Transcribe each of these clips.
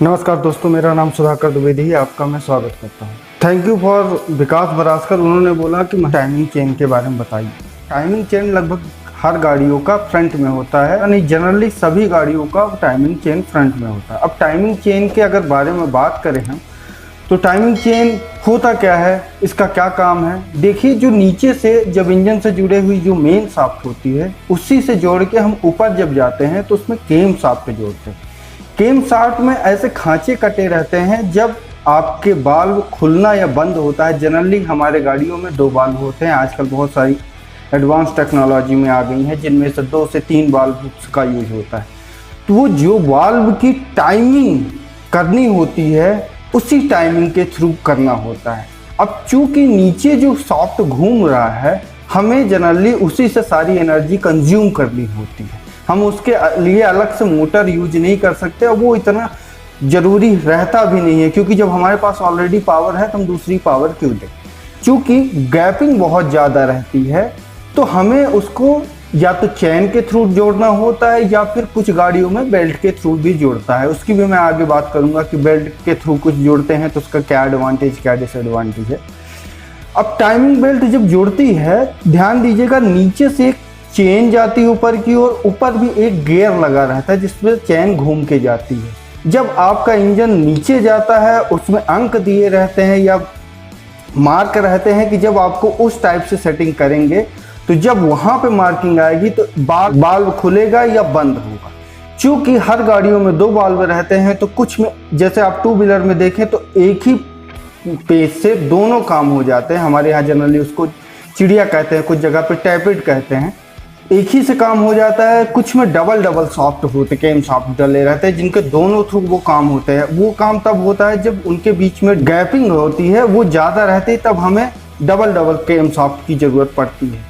नमस्कार दोस्तों, मेरा नाम सुधाकर द्विवेदी है। आपका मैं स्वागत करता हूँ। थैंक यू फॉर विकास बरासकर। उन्होंने बोला कि टाइमिंग चेन के बारे में बताइए। टाइमिंग चेन लगभग हर गाड़ियों का फ्रंट में होता है, यानी जनरली सभी गाड़ियों का टाइमिंग चेन फ्रंट में होता है। अब टाइमिंग चेन के अगर बारे में बात करें हम, तो टाइमिंग चेन होता क्या है, इसका क्या काम है। देखिए, जो नीचे से जब इंजन से जुड़े हुई जो मेन शाफ्ट होती है, उसी से जोड़ के हम ऊपर जब जाते हैं तो उसमें केम शाफ्ट जोड़ते हैं। केम शाफ्ट में ऐसे खांचे कटे रहते हैं, जब आपके वाल्व खुलना या बंद होता है। जनरली हमारे गाड़ियों में 2 वाल्व होते हैं। आजकल बहुत सारी एडवांस टेक्नोलॉजी में आ गई हैं, जिनमें से 2 से 3 वाल्व का यूज होता है। तो वो जो वाल्व की टाइमिंग करनी होती है, उसी टाइमिंग के थ्रू करना होता है। अब चूंकि नीचे जो शाफ्ट घूम रहा है, हमें जनरली उसी से सारी एनर्जी कंज्यूम करनी होती है। हम उसके लिए अलग से मोटर यूज नहीं कर सकते, और वो इतना ज़रूरी रहता भी नहीं है, क्योंकि जब हमारे पास ऑलरेडी पावर है तो हम दूसरी पावर क्यों दें। चूँकि गैपिंग बहुत ज़्यादा रहती है, तो हमें उसको या तो चैन के थ्रू जोड़ना होता है, या फिर कुछ गाड़ियों में बेल्ट के थ्रू भी जोड़ता है। उसकी भी मैं आगे बात करूँगा कि बेल्ट के थ्रू कुछ जोड़ते हैं तो उसका क्या एडवांटेज क्या डिसएडवांटेज है। अब टाइमिंग बेल्ट जब जुड़ती है, ध्यान दीजिएगा, नीचे से एक चेन जाती है ऊपर की ओर, ऊपर भी एक गियर लगा रहता है जिसमें चैन घूम के जाती है। जब आपका इंजन नीचे जाता है, उसमें अंक दिए रहते हैं या मार्क रहते हैं कि जब आपको उस टाइप से सेटिंग करेंगे, तो जब वहाँ पे मार्किंग आएगी तो वाल्व खुलेगा या बंद होगा। चूँकि हर गाड़ियों में 2 वाल्व रहते हैं, तो कुछ में, जैसे आप 2 व्हीलर में देखें तो एक ही पेज से दोनों काम हो जाते हैं। हमारे यहाँ जनरली उसको चिड़िया कहते हैं, कुछ जगह पे टैपेड कहते हैं। एक ही से काम हो जाता है। कुछ में डबल सॉफ्ट होते, केम सॉफ्ट डले रहते हैं, जिनके दोनों थ्रू वो काम होते हैं। वो काम तब होता है जब उनके बीच में गैपिंग होती है, वो ज़्यादा रहती है, तब हमें डबल केम सॉफ्ट की ज़रूरत पड़ती है।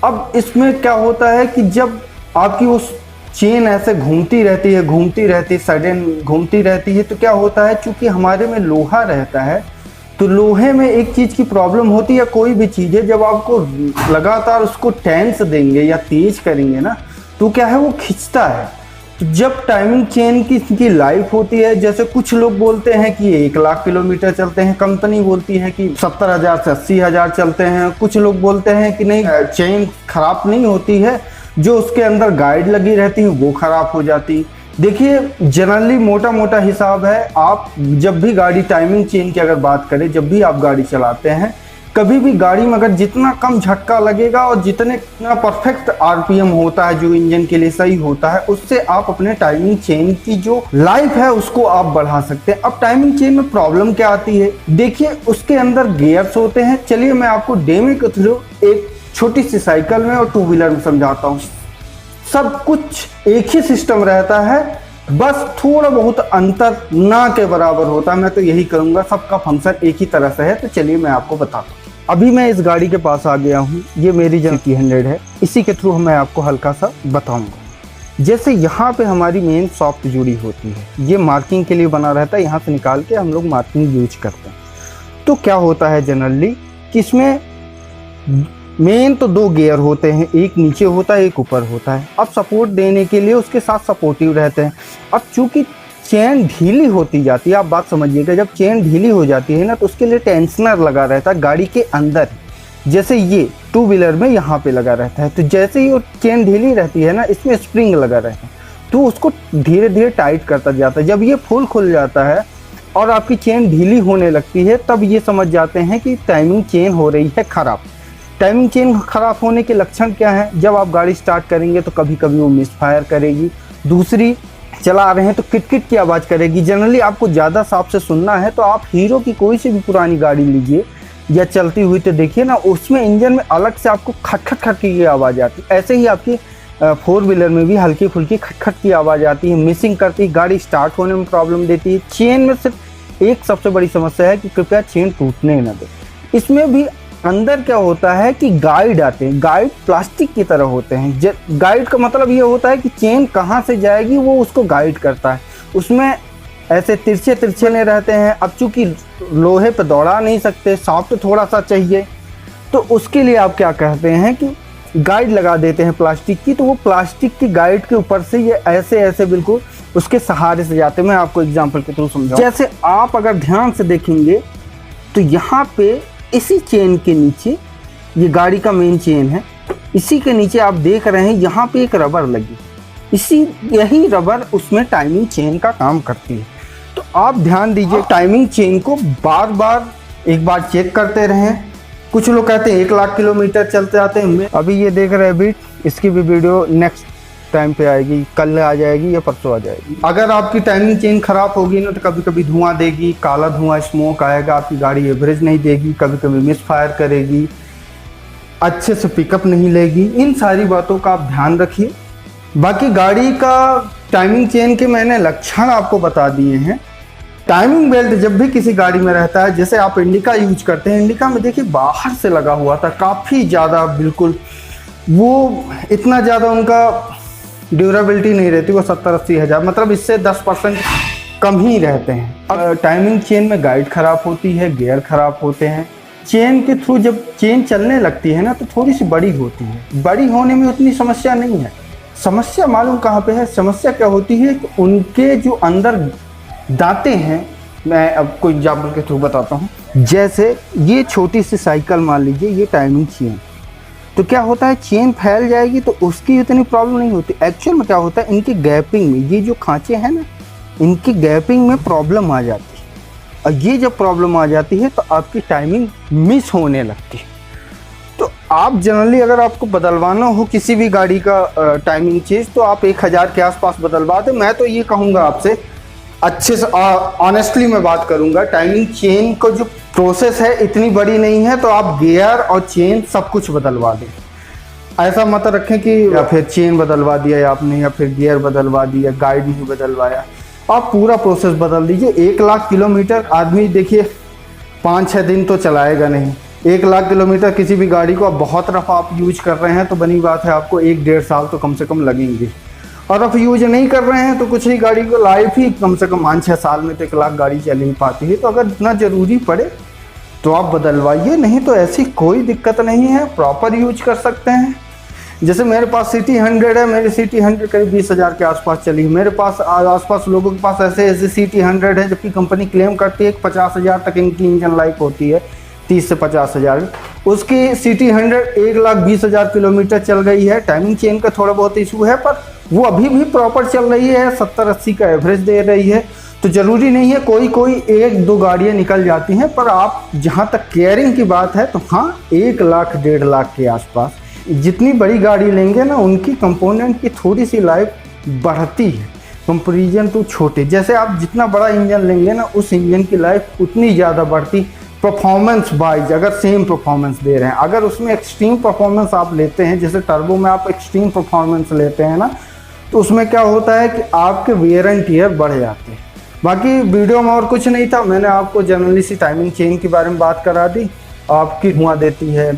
अब इसमें क्या होता है कि जब आपकी वो चेन ऐसे घूमती रहती है, सडन घूमती रहती है, तो क्या होता है, चूँकि हमारे में लोहा रहता है, तो लोहे में एक चीज़ की प्रॉब्लम होती है। कोई भी चीज़ है, जब आपको लगातार उसको टेंस देंगे या तेज करेंगे ना, तो क्या है, वो खिंचता है। तो जब टाइमिंग चेन की लाइफ होती है, जैसे कुछ लोग बोलते हैं कि 1 लाख किलोमीटर चलते हैं, कंपनी बोलती है कि 70,000 से 80,000 चलते हैं। कुछ लोग बोलते हैं कि नहीं, चेन खराब नहीं होती है, जो उसके अंदर गाइड लगी रहती है वो खराब हो जाती। देखिए, जनरली मोटा हिसाब है, आप जब भी गाड़ी टाइमिंग चेन की अगर बात करें, जब भी आप गाड़ी चलाते हैं, कभी भी गाड़ी में अगर जितना कम झटका लगेगा और जितना परफेक्ट आरपीएम होता है जो इंजन के लिए सही होता है, उससे आप अपने टाइमिंग चेन की जो लाइफ है उसको आप बढ़ा सकते हैं। अब टाइमिंग चेन में प्रॉब्लम क्या आती है, देखिए, उसके अंदर गियर्स होते हैं। चलिए मैं आपको डेमो के थ्रू एक छोटी सी साइकिल में और 2 व्हीलर में समझाता हूँ। सब कुछ एक ही सिस्टम रहता है, बस थोड़ा बहुत अंतर ना के बराबर होता है। मैं तो यही करूँगा, सबका फंक्शन एक ही तरह से है। तो चलिए मैं आपको बताता हूँ। अभी मैं इस गाड़ी के पास आ गया हूँ। ये मेरी जनकी 100 है। इसी के थ्रू मैं आपको हल्का सा बताऊँगा। जैसे यहाँ पे हमारी मेन सॉफ्ट जुड़ी होती है, ये मार्किंग के लिए बना रहता है। यहाँ से निकाल के हम लोग मार्किंग यूज करते हैं। तो क्या होता है जनरली कि इसमें मेन तो 2 गियर होते हैं, एक नीचे होता है, एक ऊपर होता है। अब सपोर्ट देने के लिए उसके साथ सपोर्टिव रहते हैं। अब चूंकि चेन ढीली होती जाती है, आप बात समझिएगा, जब चेन ढीली हो जाती है ना, तो उसके लिए टेंशनर लगा रहता है गाड़ी के अंदर। जैसे ये 2 व्हीलर में यहाँ पे लगा रहता है, तो जैसे ही वो चेन ढीली रहती है ना, इसमें स्प्रिंग लगा रहता है, तो उसको धीरे धीरे टाइट करता जाता है। जब ये फुल खुल जाता है और आपकी चेन ढीली होने लगती है, तब ये समझ जाते हैं कि टाइमिंग चेन हो रही है खराब। टाइमिंग चेन खराब होने के लक्षण क्या है, जब आप गाड़ी स्टार्ट करेंगे तो कभी कभी वो मिसफायर करेगी, दूसरी चला रहे हैं तो किटकिट की आवाज़ करेगी। जनरली आपको ज़्यादा साफ से सुनना है तो आप हीरो की कोई सी भी पुरानी गाड़ी लीजिए या चलती हुई, तो देखिए ना, उसमें इंजन में अलग से आपको खटखट की आवाज़ आती है। ऐसे ही आपकी 4 व्हीलर में भी हल्की फुल्की खटखट की आवाज़ आती है, मिसिंग करती है, गाड़ी स्टार्ट होने में प्रॉब्लम देती है। चेन में सिर्फ एक सबसे बड़ी समस्या है कि कृपया चेन टूटने न दे। इसमें भी अंदर क्या होता है कि गाइड आते हैं। गाइड प्लास्टिक की तरह होते हैं। गाइड का मतलब ये होता है कि चेन कहाँ से जाएगी वो उसको गाइड करता है। उसमें ऐसे तिरछे नहीं रहते हैं। अब चूंकि लोहे पे दौड़ा नहीं सकते, सॉफ्ट थोड़ा सा चाहिए, तो उसके लिए आप क्या कहते हैं कि गाइड लगा देते हैं प्लास्टिक की। तो वो प्लास्टिक की गाइड के ऊपर से ये ऐसे बिल्कुल उसके सहारे से जाते हैं। मैं आपको एग्जांपल के थ्रू समझाऊं। जैसे आप अगर ध्यान से देखेंगे तो यहाँ पे इसी चेन के नीचे, ये गाड़ी का मेन चेन है, इसी के नीचे आप देख रहे हैं यहाँ पे एक रबर लगी, यही रबर उसमें टाइमिंग चेन का काम करती है। तो आप ध्यान दीजिए, टाइमिंग चेन को बार बार एक बार चेक करते रहें। कुछ लोग कहते हैं 1 लाख किलोमीटर चलते जाते हैं। अभी ये देख रहे हैं बीट, इसकी भी वीडियो नेक्स्ट टाइम पे आएगी, कल आ जाएगी या परसों आ जाएगी। अगर आपकी टाइमिंग चेन खराब होगी ना तो कभी कभी धुआं देगी, काला धुआं स्मोक आएगा, आपकी गाड़ी एवरेज नहीं देगी, कभी कभी मिस फायर करेगी, अच्छे से पिकअप नहीं लेगी। इन सारी बातों का आप ध्यान रखिए। बाकी गाड़ी का टाइमिंग चेन के मैंने लक्षण आपको बता दिए हैं। टाइमिंग बेल्ट जब भी किसी गाड़ी में रहता है, जैसे आप इंडिका यूज करते हैं, इंडिका में देखिए बाहर से लगा हुआ था, काफ़ी ज़्यादा, बिल्कुल वो इतना ज़्यादा उनका ड्यूरेबिलिटी नहीं रहती, वो 70-80 हज़ार, मतलब इससे 10% कम ही रहते हैं। अब टाइमिंग चेन में गाइड ख़राब होती है, गियर ख़राब होते हैं। चेन के थ्रू जब चेन चलने लगती है ना तो थोड़ी सी बड़ी होती है। बड़ी होने में उतनी समस्या नहीं है। समस्या मालूम कहाँ पे है? समस्या क्या होती है कि उनके जो अंदर दांतें हैं, मैं अब कोई एग्जाम्पल के थ्रू बताता हूँ। जैसे ये छोटी सी साइकिल मान लीजिए, ये टाइमिंग चेन, तो क्या होता है, चेन फैल जाएगी तो उसकी इतनी प्रॉब्लम नहीं होती। एक्चुअल में क्या होता है, इनकी गैपिंग में, ये जो खांचे हैं ना, इनकी गैपिंग में प्रॉब्लम आ जाती है। और ये जब प्रॉब्लम आ जाती है तो आपकी टाइमिंग मिस होने लगती है। तो आप जनरली अगर आपको बदलवाना हो किसी भी गाड़ी का टाइमिंग चीज़, तो आप 1000 के आसपास बदलवा दें। मैं तो ये कहूँगा आपसे, अच्छे से ऑनेस्टली मैं बात करूँगा, टाइमिंग चेन को जो प्रोसेस है इतनी बड़ी नहीं है, तो आप गियर और चेन सब कुछ बदलवा दें। ऐसा मत रखें कि या फिर चेन बदलवा दिया आपने, या फिर गियर बदलवा दिया, गाइड नहीं बदलवाया। आप पूरा प्रोसेस बदल दीजिए। 1 लाख किलोमीटर आदमी देखिए 5-6 दिन तो चलाएगा नहीं। 1 लाख किलोमीटर किसी भी गाड़ी को आप बहुत रफ आप यूज कर रहे हैं तो बनी बात है आपको 1-1.5 साल तो कम से कम लगेंगे। और रफ यूज नहीं कर रहे हैं तो कुछ ही गाड़ी को लाइफ ही कम से कम 5-6 साल में तो 1 लाख गाड़ी चल ही पाती है। तो अगर इतना ज़रूरी पड़े तो आप बदलवाइए, नहीं तो ऐसी कोई दिक्कत नहीं है, प्रॉपर यूज कर सकते हैं। जैसे मेरे पास सिटी 100 है, मेरी सिटी 100 करीब 20,000 के आसपास चली। मेरे पास आसपास लोगों के पास ऐसे सिटी 100 है, जबकि कंपनी क्लेम करती है कि 50,000 तक इनकी इंजन लाइफ होती है, 30 से 50,000। उसकी सिटी 100 1,20,000 किलोमीटर चल गई है। टाइमिंग चेन का थोड़ा बहुत इशू है, पर वो अभी भी प्रॉपर चल रही है, 70-80 का एवरेज दे रही है। तो ज़रूरी नहीं है, कोई 1-2 गाड़ियाँ निकल जाती हैं, पर आप जहाँ तक केयरिंग की बात है तो हाँ, 1 लाख 1.5 लाख के आसपास जितनी बड़ी गाड़ी लेंगे ना, उनकी कंपोनेंट की थोड़ी सी लाइफ बढ़ती है कंपेरिजन टू छोटे। जैसे आप जितना बड़ा इंजन लेंगे ना, उस इंजन की लाइफ उतनी ज़्यादा बढ़ती। परफॉर्मेंस वाइज अगर सेम परफॉर्मेंस दे रहे हैं, अगर उसमें एक्सट्रीम परफॉर्मेंस आप लेते हैं, जैसे टर्बो में आप एक्सट्रीम परफॉर्मेंस लेते हैं ना, तो उसमें क्या होता है कि आपके वेयर एंड टियर बढ़ जाते हैं। बाकी वीडियो में और कुछ नहीं था, मैंने आपको जनरली सी टाइमिंग चेन के बारे में बात करा दी। आपकी धुआं देती है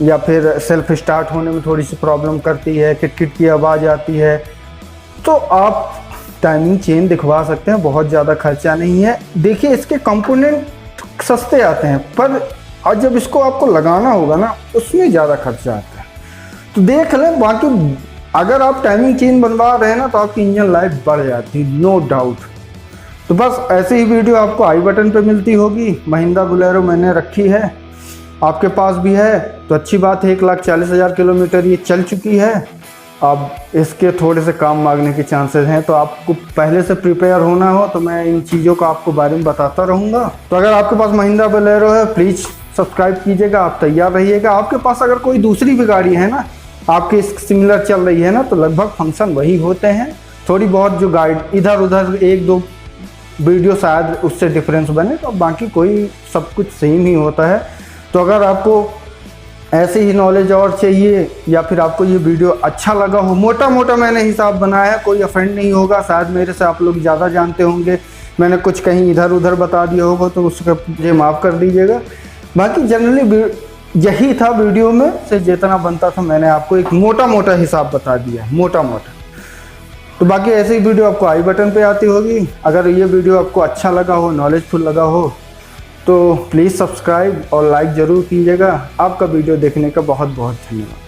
या फिर सेल्फ स्टार्ट होने में थोड़ी सी प्रॉब्लम करती है, किट की आवाज़ आती है, तो आप टाइमिंग चेन दिखवा सकते हैं। बहुत ज़्यादा खर्चा नहीं है। देखिए, इसके कंपोनेंट सस्ते आते हैं, पर और जब इसको आपको लगाना होगा ना, उसमें ज़्यादा खर्चा आता है। तो देख लें। बाकी अगर आप टाइमिंग चेन बनवा रहे हैं ना, तो आपकी इंजन लाइफ बढ़ जाती है, नो डाउट। तो बस ऐसे ही वीडियो आपको आई बटन पे मिलती होगी। महिंद्रा बोलेरो मैंने रखी है, आपके पास भी है तो अच्छी बात है। 1,40,000 किलोमीटर ये चल चुकी है। अब इसके थोड़े से काम मांगने के चांसेस हैं, तो आपको पहले से प्रिपेयर होना हो तो मैं इन चीज़ों का आपको बारे में बताता रहूँगा। तो अगर आपके पास महिंद्रा बोलेरो है, प्लीज़ सब्सक्राइब कीजिएगा, आप तैयार रहिएगा। आपके पास अगर कोई दूसरी भी गाड़ी है ना, आपकी सिमिलर चल रही है ना, तो लगभग फंक्शन वही होते हैं। थोड़ी बहुत जो गाइड इधर उधर 1-2 वीडियो शायद उससे डिफरेंस बने, तो बाकी कोई सब कुछ सेम ही होता है। तो अगर आपको ऐसे ही नॉलेज और चाहिए, या फिर आपको ये वीडियो अच्छा लगा हो, मोटा मोटा मैंने हिसाब बनाया है, कोई ऑफेंड नहीं होगा। शायद मेरे से आप लोग ज़्यादा जानते होंगे, मैंने कुछ कहीं इधर उधर बता दिया होगा तो उसका मुझे माफ़ कर दीजिएगा। बाकी जनरली यही था वीडियो में से जितना बनता था, मैंने आपको एक मोटा मोटा हिसाब बता दिया, मोटा मोटा। तो बाकी ऐसे ही वीडियो आपको आई बटन पे आती होगी। अगर ये वीडियो आपको अच्छा लगा हो, नॉलेजफुल लगा हो, तो प्लीज़ सब्सक्राइब और लाइक ज़रूर कीजिएगा। आपका वीडियो देखने का बहुत बहुत धन्यवाद।